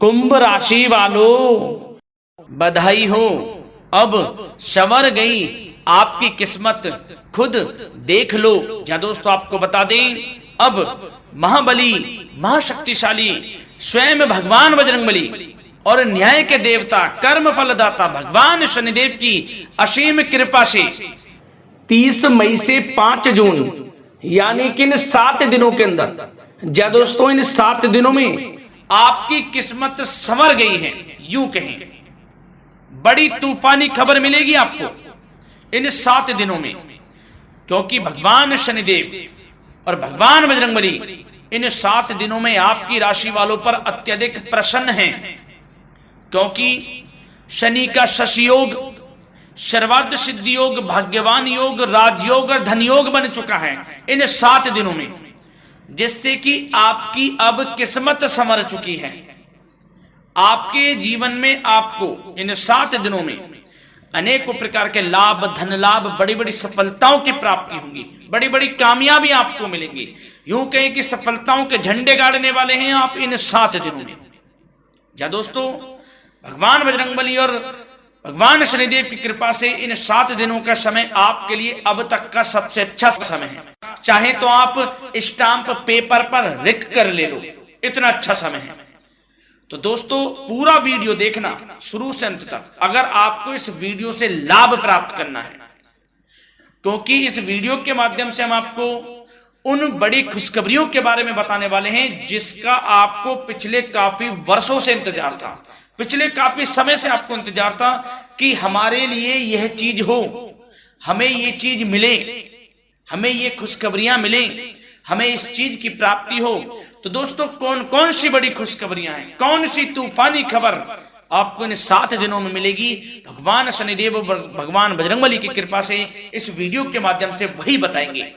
कुंभ राशि वालों, बधाई हो, अब संवर गई आपकी किस्मत, खुद देख लो। या दोस्तों आपको बता दें, अब महाबली महाशक्तिशाली स्वयं भगवान बजरंगबली और न्याय के देवता कर्म फलदाता भगवान शनिदेव की असीम कृपा से 30 मई से 5 जून यानी कि इन 7 दिनों के अंदर, या दोस्तों इन 7 दिनों में आपकी किस्मत संवर गई है। यूं कहें, बड़ी तूफानी खबर मिलेगी आपको इन 7 दिनों में, क्योंकि भगवान शनिदेव और भगवान बजरंगबली इन 7 दिनों में आपकी राशि वालों पर अत्यधिक प्रसन्न हैं, क्योंकि शनि का शशि योग, सर्वार्थ सिद्धि योग, भाग्यवान योग, राजयोग और धन योग बन चुका है इन 7 दिनों में, जिससे कि आपकी अब किस्मत संवर चुकी है। आपके जीवन में आपको इन 7 दिनों में अनेकों प्रकार के लाभ, धन लाभ, बड़ी बड़ी सफलताओं की प्राप्ति होंगी, बड़ी बड़ी कामयाबी आपको मिलेंगी। यूं कहें कि सफलताओं के झंडे गाड़ने वाले हैं आप इन 7 दिनों में। या दोस्तों, भगवान बजरंगबली और भगवान शनिदेव की कृपा से इन 7 दिनों का समय आपके लिए अब तक का सबसे अच्छा समय है। चाहे तो आप स्टाम्प पेपर पर लिख कर ले लो, इतना अच्छा समय है। तो दोस्तों पूरा वीडियो देखना शुरू से अंत तक, अगर आपको इस वीडियो से लाभ प्राप्त करना है, क्योंकि इस वीडियो के माध्यम से हम आपको उन बड़ी खुशखबरियों के बारे में बताने वाले हैं जिसका आपको पिछले काफी वर्षों से इंतजार था, पिछले काफी समय से आपको इंतजार था कि हमारे लिए यह चीज हो, हमें ये चीज मिले, हमें ये खुशखबरियां मिले, हमें इस चीज की प्राप्ति हो। तो दोस्तों कौन कौन सी बड़ी खुशखबरियां हैं, कौन सी तूफानी खबर आपको इन 7 दिनों में मिलेगी, भगवान शनिदेव और भगवान बजरंगबली की कृपा से इस वीडियो के माध्यम से वही बताएंगे।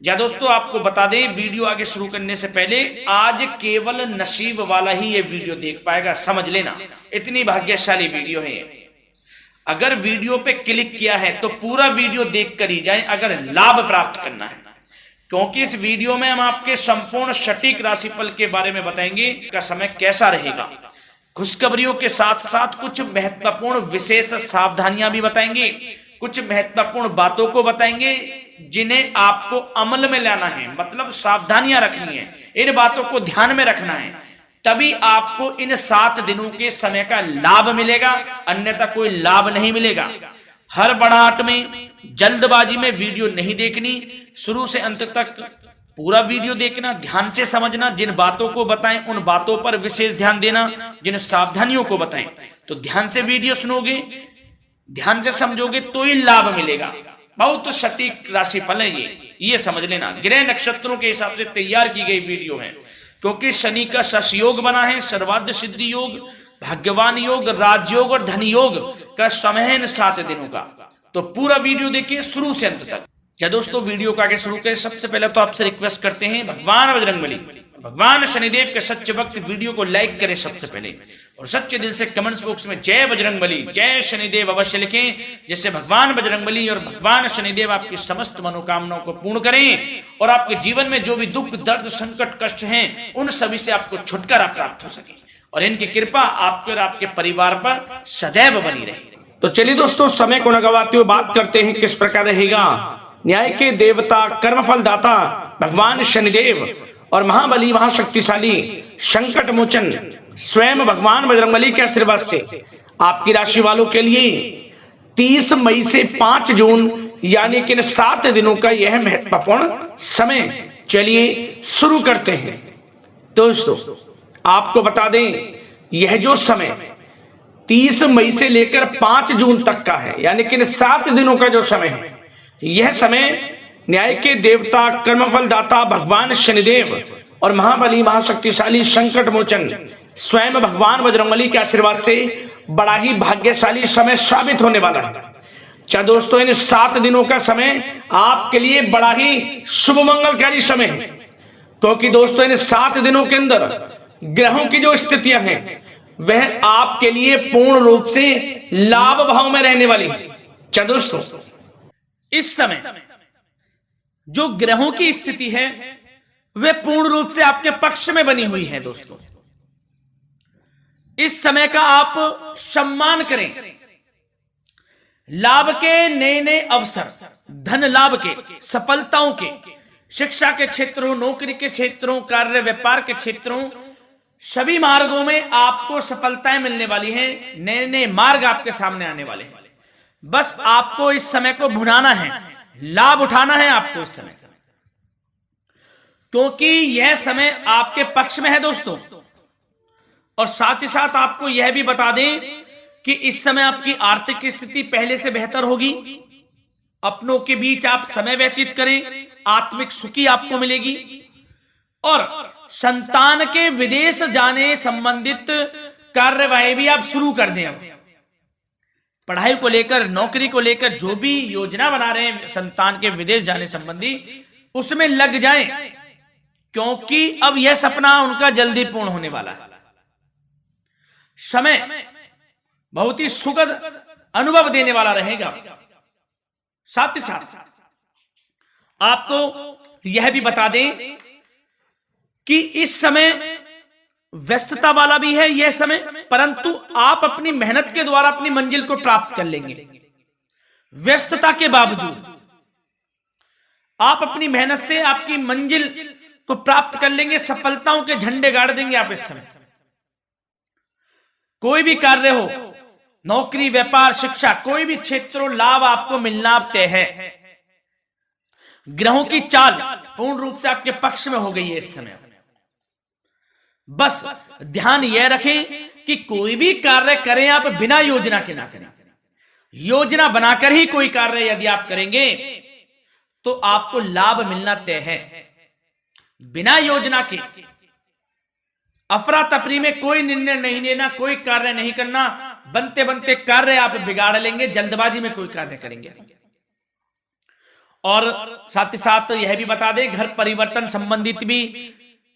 या दोस्तों आपको बता दें, वीडियो आगे शुरू करने से पहले आज केवल नसीब वाला ही ये वीडियो देख पाएगा, समझ लेना, इतनी भाग्यशाली वीडियो है। अगर वीडियो पे क्लिक किया है तो पूरा वीडियो देख कर ही जाए अगर लाभ प्राप्त करना है, क्योंकि इस वीडियो में हम आपके संपूर्ण सटीक राशिफल के बारे में बताएंगे का समय कैसा रहेगा। खुशखबरियों के साथ साथ कुछ महत्वपूर्ण विशेष सावधानियां भी बताएंगे, कुछ महत्वपूर्ण बातों को बताएंगे जिन्हें आपको अमल में लाना है, मतलब सावधानियां रखनी है, इन बातों को ध्यान में रखना है, तभी आपको इन 7 दिनों के समय का लाभ मिलेगा, अन्यथा कोई लाभ नहीं मिलेगा। हड़बड़ाहट में, जल्दबाजी में वीडियो नहीं देखनी, शुरू से अंत तक पूरा वीडियो देखना, ध्यान से समझना, जिन बातों को बताएं उन बातों पर विशेष ध्यान देना, जिन सावधानियों को बताएं तो ध्यान से वीडियो सुनोगे, ध्यान से समझोगे तो ही लाभ मिलेगा। बहुत तो सटीक राशिफल है ये समझ लेना, ग्रह नक्षत्रों के हिसाब से तैयार की गई वीडियो है, क्योंकि शनि का शश योग बना है, सर्वार्थ सिद्धि योग, भाग्यवान योग, राजयोग और धन योग का समय है इन 7 दिनों का। तो पूरा वीडियो देखिए शुरू से अंत तक। क्या दोस्तों वीडियो को आगे शुरू करें, सबसे पहले तो आपसे रिक्वेस्ट करते हैं, भगवान बजरंगबली, भगवान शनिदेव के सच्चे भक्त वीडियो को लाइक करें सबसे पहले, और सच्चे दिल से कमेंट्स बॉक्स में जय बजरंगबली, जय शनिदेव अवश्य लिखें, जिससे भगवान बजरंगबली और भगवान शनिदेव आपकी समस्त मनोकामनाओं को पूर्ण करें और आपके जीवन में जो भी दुख, दर्द, संकट, कष्ट हैं उन सभी से आपको छुटकारा प्राप्त हो सके और इनकी कृपा आपके और आपके परिवार पर सदैव बनी रहे। तो चलिए दोस्तों, समय को न गवाते हुए बात करते हैं किस प्रकार रहेगा न्याय के देवता, कर्मफल दाता भगवान शनिदेव और महाबली महाशक्तिशाली संकट मोचन स्वयं भगवान बजरंगबली के आशीर्वाद से आपकी राशि वालों के लिए 30 मई से 5 जून यानी कि 7 दिनों का यह महत्वपूर्ण समय। चलिए शुरू करते हैं। दोस्तों आपको बता दें, यह जो समय 30 मई से लेकर 5 जून तक का है, यानी कि 7 दिनों का जो समय है, यह समय न्याय के देवता, कर्मफल दाता भगवान शनिदेव और महाबली महाशक्तिशाली संकट मोचन स्वयं भगवान बजरंगबली के आशीर्वाद से बड़ा ही भाग्यशाली समय साबित होने वाला है। क्या दोस्तों, इन 7 दिनों का समय आपके लिए बड़ा ही शुभ मंगलकारी समय है, क्योंकि दोस्तों इन 7 दिनों के अंदर ग्रहों की जो स्थितियां हैं वह आपके लिए पूर्ण रूप से लाभ भाव में रहने वाली है। क्या दोस्तों, इस समय जो ग्रहों की स्थिति है वह पूर्ण रूप से आपके पक्ष में बनी हुई है। दोस्तों इस समय का आप सम्मान करें। लाभ के नए नए अवसर, धन लाभ के, सफलताओं के, शिक्षा के क्षेत्रों, नौकरी के क्षेत्रों, कार्य व्यापार के क्षेत्रों, सभी मार्गों में आपको सफलताएं मिलने वाली हैं। नए नए मार्ग आपके सामने आने वाले हैं। बस आपको इस समय को भुनाना है, लाभ उठाना है आपको इस समय, क्योंकि यह समय आपके पक्ष में है दोस्तों। और साथ ही साथ आपको यह भी बता दें कि इस समय आपकी आर्थिक स्थिति पहले से बेहतर होगी। अपनों के बीच आप समय व्यतीत करें, आत्मिक सुखी आपको मिलेगी। और संतान के विदेश जाने संबंधित कार्यवाही भी आप शुरू कर दें। अब पढ़ाई को लेकर, नौकरी को लेकर जो भी योजना बना रहे हैं संतान के विदेश जाने संबंधी, उसमें लग जाएं, क्योंकि अब यह सपना उनका जल्दी पूर्ण होने वाला है। समय बहुत ही सुखद अनुभव देने वाला रहेगा। साथ ही साथ आपको यह भी बता दें कि इस समय व्यस्तता वाला भी है यह समय, परंतु आप अपनी मेहनत के द्वारा अपनी मंजिल को प्राप्त कर लेंगे। व्यस्तता के बावजूद आप अपनी मेहनत से आपकी मंजिल को प्राप्त कर लेंगे। सफलताओं के झंडे गाड़ देंगे आप इस समय। कोई भी कार्य हो, नौकरी, व्यापार, शिक्षा, कोई भी क्षेत्रों, लाभ आपको मिलना तय है। ग्रहों की चाल पूर्ण रूप से आपके पक्ष में हो गई है इस समय। बस ध्यान यह रखें कि कोई भी कार्य करें आप बिना योजना के ना करें। योजना बनाकर ही कोई कार्य यदि आप करेंगे तो आपको लाभ मिलना तय है। बिना योजना के अफरा तफरी में कोई निर्णय नहीं लेना, कोई कार्य नहीं करना। बनते बनते कार्य आप बिगाड़ लेंगे, जल्दबाजी में कोई कार्य करेंगे। और साथ ही साथ यह भी बता दें, घर परिवर्तन संबंधित भी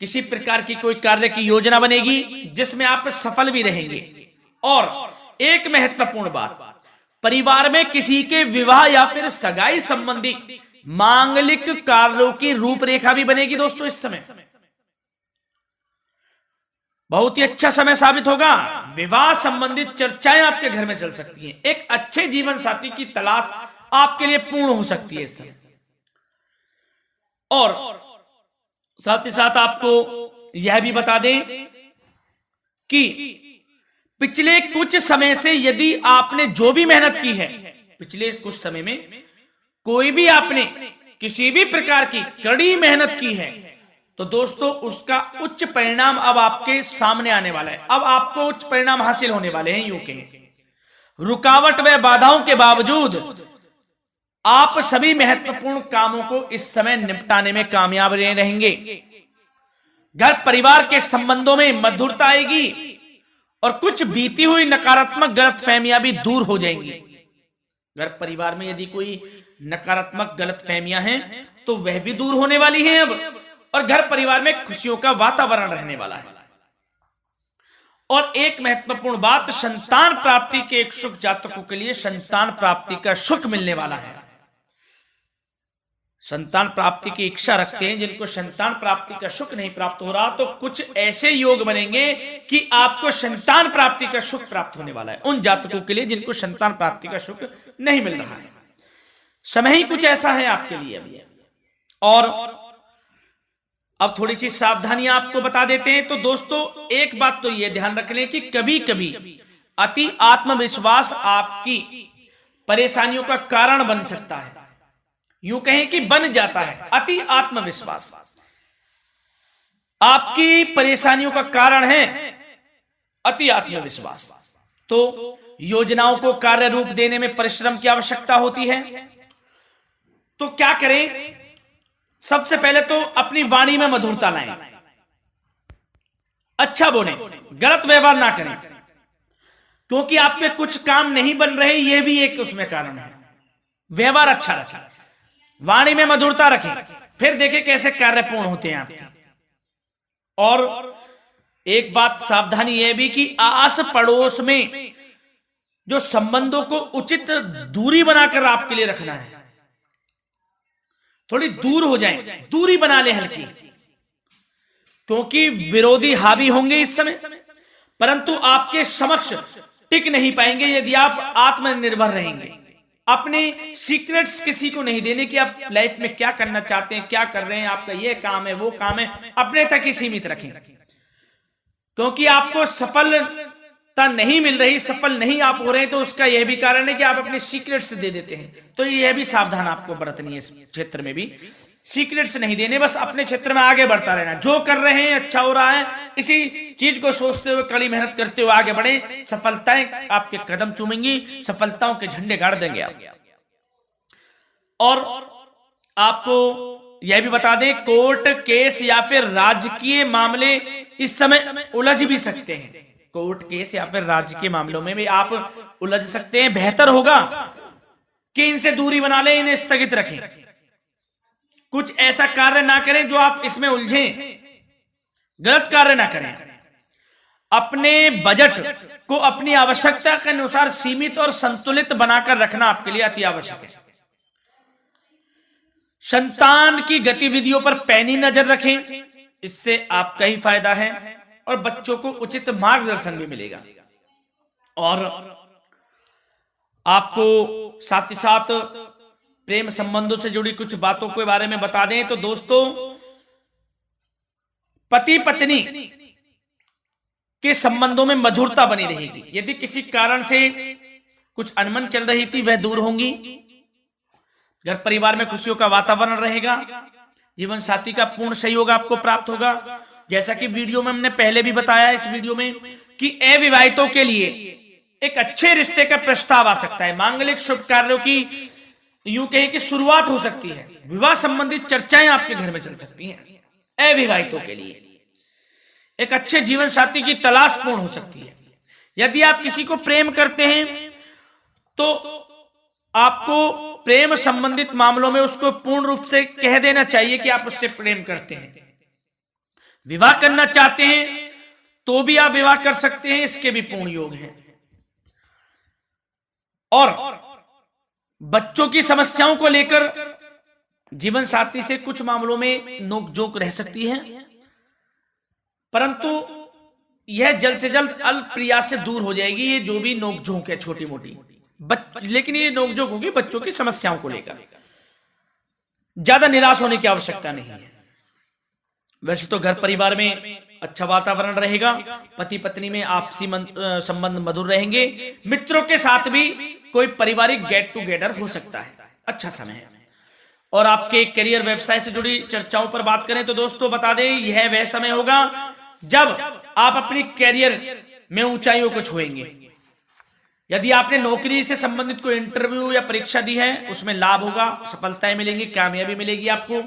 किसी प्रकार की कोई कार्य की योजना बनेगी जिसमें आप सफल भी रहेंगे। और एक महत्वपूर्ण बात, परिवार में किसी के विवाह या फिर सगाई संबंधी मांगलिक कार्यों की रूपरेखा भी बनेगी दोस्तों। इस समय बहुत ही अच्छा समय साबित होगा। विवाह संबंधित चर्चाएं आपके घर में चल सकती हैं। एक अच्छे जीवन साथी की तलाश आपके लिए पूर्ण हो सकती है इस समय। और साथ ही साथ आपको यह भी बता दें कि पिछले कुछ समय से यदि आपने जो भी मेहनत की है, पिछले कुछ समय में कोई भी आपने किसी भी प्रकार की कड़ी मेहनत की है, तो दोस्तों उसका उच्च परिणाम अब आपके सामने आने वाला है। अब आपको उच्च परिणाम हासिल होने वाले हैं। यूं कहें रुकावट व बाधाओं के बावजूद आप सभी महत्वपूर्ण कामों को इस समय निपटाने में कामयाब रहेंगे। घर परिवार के संबंधों में मधुरता आएगी और कुछ बीती हुई नकारात्मक गलतफहमियां भी दूर हो जाएंगी। घर परिवार में यदि कोई नकारात्मक गलतफहमियां हैं तो वह भी दूर होने वाली हैं अब, और घर परिवार में खुशियों का वातावरण रहने वाला है। और एक महत्वपूर्ण बात, संतान प्राप्ति के इच्छुक जातकों के लिए संतान प्राप्ति का सुख मिलने वाला है। संतान प्राप्ति की इच्छा रखते हैं, जिनको संतान प्राप्ति का सुख नहीं प्राप्त हो रहा, तो कुछ ऐसे योग बनेंगे कि आपको संतान प्राप्ति का सुख प्राप्त होने वाला है। उन जातकों के लिए जिनको संतान प्राप्ति का सुख नहीं मिल रहा है, समय ही कुछ ऐसा है आपके लिए अभी। और अब थोड़ी सी सावधानियां आपको बता देते हैं। तो दोस्तों एक बात तो यह ध्यान रख लें कि कभी कभी अति आत्मविश्वास आपकी परेशानियों का कारण बन सकता है। यूं कहें कि बन जाता है। अति आत्मविश्वास आपकी परेशानियों का कारण है। अति आत्मविश्वास तो योजनाओं को कार्य रूप देने में परिश्रम की आवश्यकता होती है। तो क्या करें? सबसे पहले तो अपनी वाणी में मधुरता लाएं, अच्छा बोलें, गलत व्यवहार ना करें, क्योंकि आप पे कुछ काम नहीं बन रहे, यह भी एक उसमें कारण है। व्यवहार अच्छा रखें, वाणी में मधुरता रखें, फिर देखें कैसे कार्य पूर्ण होते हैं आपके। और एक बात सावधानी यह भी कि आस पड़ोस में जो संबंधों को उचित दूरी बनाकर आपके लिए रखना है। थोड़ी दूर हो जाएं, दूरी बना ले हल्की, क्योंकि विरोधी हावी होंगे इस समय। परंतु आपके समक्ष टिक नहीं पाएंगे यदि आप आत्मनिर्भर रहेंगे। अपने सीक्रेट्स किसी को नहीं देने कि आप लाइफ में क्या करना चाहते हैं, क्या कर रहे हैं, आपका ये काम है, वो काम है, अपने तक ही सीमित रखें। क्योंकि आपको सफलता नहीं मिल रही, सफल नहीं आप हो रहे हैं, तो उसका यह भी कारण है कि आप अपने सीक्रेट्स दे देते हैं। तो यह भी सावधान आपको बरतनी है, इस क्षेत्र में भी सीक्रेट्स नहीं देने, बस अपने क्षेत्र में आगे बढ़ता रहना। जो कर रहे हैं अच्छा हो रहा है, इसी चीज को सोचते हुए कड़ी मेहनत करते हुए आगे बढ़े। सफलताएं आपके कदम चूमेंगी, सफलताओं के झंडे गाड़ देंगे आप। और आपको यह भी बता दें, कोर्ट केस या फिर राजकीय मामले इस समय उलझ भी सकते हैं। कोर्ट केस या फिर राजकीय मामलों में भी आप उलझ सकते हैं। बेहतर होगा कि इनसे दूरी बना लें, इन्हें स्थगित रखें। कुछ ऐसा कार्य ना करें जो आप इसमें उलझें, गलत कार्य ना करें। अपने बजट को अपनी आवश्यकता के अनुसार सीमित और संतुलित बनाकर रखना आपके लिए अति आवश्यक है। संतान की गतिविधियों पर पैनी नजर रखें, इससे आपका ही फायदा है और बच्चों को उचित मार्गदर्शन भी मिलेगा। और आपको साथ ही साथ प्रेम संबंधों से जुड़ी कुछ बातों के बारे में बता दें तो दोस्तों, पति पत्नी के संबंधों में मधुरता बनी रहेगी। यदि किसी कारण से कुछ अनबन चल रही थी वह दूर होंगी। घर परिवार में खुशियों का वातावरण रहेगा। जीवन साथी का पूर्ण सहयोग आपको प्राप्त होगा। जैसा कि वीडियो में हमने पहले भी बताया इस वीडियो में कि अविवाहितों के लिए एक अच्छे रिश्ते का प्रस्ताव आ सकता है। मांगलिक शुभ कार्यों की यूं कहें कि शुरुआत हो सकती है। विवाह संबंधित चर्चाएं आपके घर में चल सकती हैं। अविवाहितों के लिए एक अच्छे जीवन साथी की तलाश पूर्ण हो सकती है। यदि आप किसी को प्रेम करते हैं तो आपको प्रेम संबंधित मामलों में उसको पूर्ण रूप से कह देना चाहिए कि आप उससे प्रेम करते हैं। विवाह करना चाहते हैं तो भी आप विवाह कर सकते हैं, इसके भी पूर्ण योग हैं। और बच्चों की समस्याओं को लेकर जीवन साथी से कुछ मामलों में नोकझोंक रह सकती है, परंतु यह जल्द से जल्द अल्प प्रयास से दूर हो जाएगी। ये जो भी नोकझोंक है छोटी मोटी, लेकिन ये नोकझोंक होगी बच्चों की समस्याओं को लेकर। ज्यादा निराश होने की आवश्यकता नहीं है। वैसे तो घर परिवार में अच्छा वातावरण रहेगा। पति पत्नी में आपसी संबंध मधुर रहेंगे। मित्रों के साथ भी कोई पारिवारिक गेट टुगेदर हो सकता है। अच्छा समय है। और आपके करियर व्यवसाय से जुड़ी चर्चाओं पर बात करें तो दोस्तों बता दें, यह वह समय होगा जब आप अपनी करियर में ऊंचाइयों को छुएंगे। यदि आपने नौकरी से संबंधित कोई इंटरव्यू या परीक्षा दी है, उसमें लाभ होगा, सफलताएं मिलेंगी, कामयाबी मिलेगी, आपको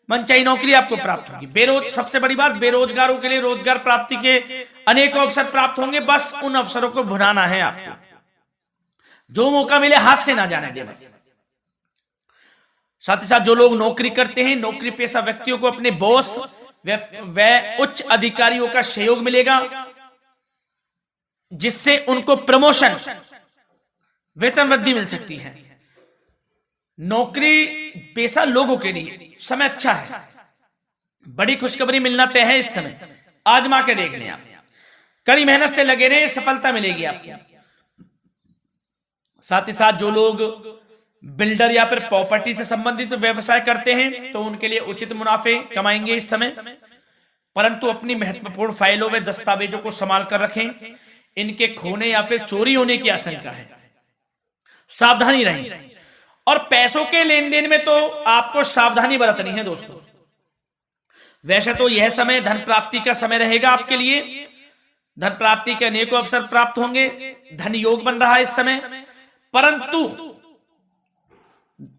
मनचाही नौकरी आपको प्राप्त होगी। सबसे बड़ी बात, बेरोजगारों के लिए रोजगार प्राप्ति के अनेक अवसर प्राप्त होंगे। बस उन अवसरों को भुनाना है आपको। जो मौका मिले हाथ से ना जाने दे बस। साथ ही साथ जो लोग नौकरी करते हैं, नौकरी पेशा व्यक्तियों को अपने बॉस व उच्च अधिकारियों का सहयोग मिलेगा, जिससे उनको प्रमोशन, वेतन वृद्धि मिल सकती है। नौकरी पेशा लोगों के लिए समय अच्छा है। बड़ी खुशखबरी मिलना तय है इस समय। आजमा के देख लें आप। कड़ी मेहनत से लगे रहे, सफलता मिलेगी आपको। साथ ही साथ जो लोग बिल्डर या फिर प्रॉपर्टी से संबंधित व्यवसाय करते हैं तो उनके लिए उचित मुनाफे कमाएंगे इस समय। परंतु अपनी महत्वपूर्ण फाइलों व दस्तावेजों को संभाल कर रखें। इनके खोने या फिर चोरी होने की आशंका है। सावधानी रहें। और पैसों के लेन देन में तो आपको सावधानी बरतनी है दोस्तों। वैसे तो यह समय धन प्राप्ति का समय रहेगा आपके लिए। धन प्राप्ति के अनेकों अवसर प्राप्त होंगे। धन योग बन रहा है इस समय। परंतु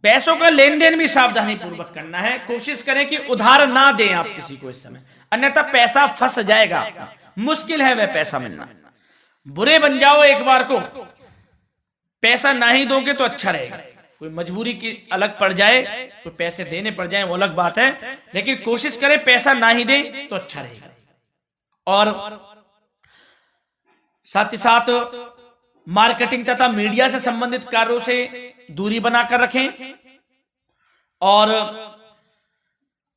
पैसों का लेन देन भी सावधानी पूर्वक करना है। कोशिश करें कि उधार ना दें आप किसी को इस समय, अन्यथा पैसा फंस जाएगा आपका। मुश्किल है वह पैसा मिलना। बुरे बन जाओ एक बार को, पैसा ना ही दोगे तो अच्छा रहेगा। कोई मजबूरी की अलग पड़ जाए, तो पैसे देने पड़ जाए वो अलग बात है, लेकिन कोशिश करें पैसा ना ही दें तो अच्छा रहेगा। और साथ ही साथ मार्केटिंग तथा मीडिया से संबंधित कार्यों से दूरी बनाकर रखें। और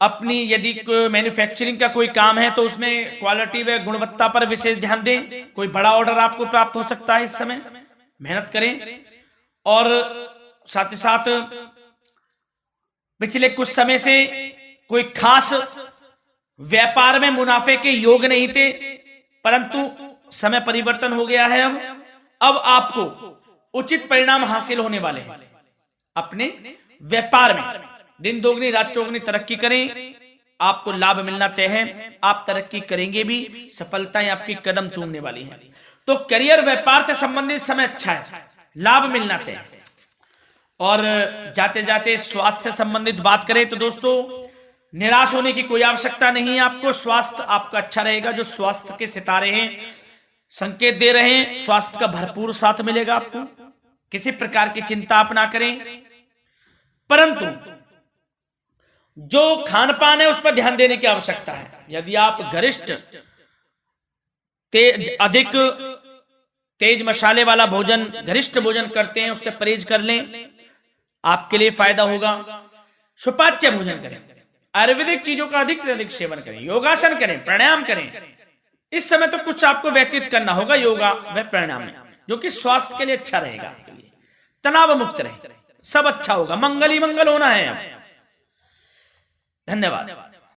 अपनी यदि मैन्युफैक्चरिंग का कोई काम है तो उसमें क्वालिटी व गुणवत्ता पर विशेष ध्यान दें। कोई बड़ा ऑर्डर आपको प्राप्त हो सकता है इस समय, मेहनत करें। और साथ ही साथ पिछले कुछ समय से कोई खास व्यापार में मुनाफे के योग नहीं थे, परंतु समय परिवर्तन हो गया है। अब आपको उचित परिणाम हासिल होने वाले हैं अपने व्यापार में। दिन दोगुनी रात चौगुनी तरक्की करें, आपको लाभ मिलना तय है। आप तरक्की करेंगे भी, सफलताएं आपकी कदम चूमने वाली हैं। तो करियर व्यापार से संबंधित समय अच्छा है, लाभ मिलना तय है। और जाते जाते स्वास्थ्य से संबंधित बात करें तो दोस्तों, निराश होने की कोई आवश्यकता नहीं है आपको। स्वास्थ्य आपका अच्छा रहेगा। जो स्वास्थ्य के सितारे हैं संकेत दे रहे हैं, स्वास्थ्य का भरपूर साथ मिलेगा आपको। किसी प्रकार की चिंता आप ना करें, परंतु जो खान पान है उस पर ध्यान देने की आवश्यकता है। यदि आप गरिष्ठ अधिक तेज मसाले वाला भोजन, गरिष्ठ भोजन करते हैं, उससे परहेज कर लें, आपके लिए फायदा होगा। सुपाच्य भोजन करें, आयुर्वेदिक चीजों का अधिक से अधिक सेवन करें, योगासन करें, प्राणायाम करें। इस समय तो कुछ आपको व्यतीत करना होगा योगा व प्राणायाम में, जो कि स्वास्थ्य के लिए अच्छा रहेगा, आपके लिए तनाव मुक्त रहे, सब अच्छा होगा। मंगल ही मंगल होना है। धन्यवाद।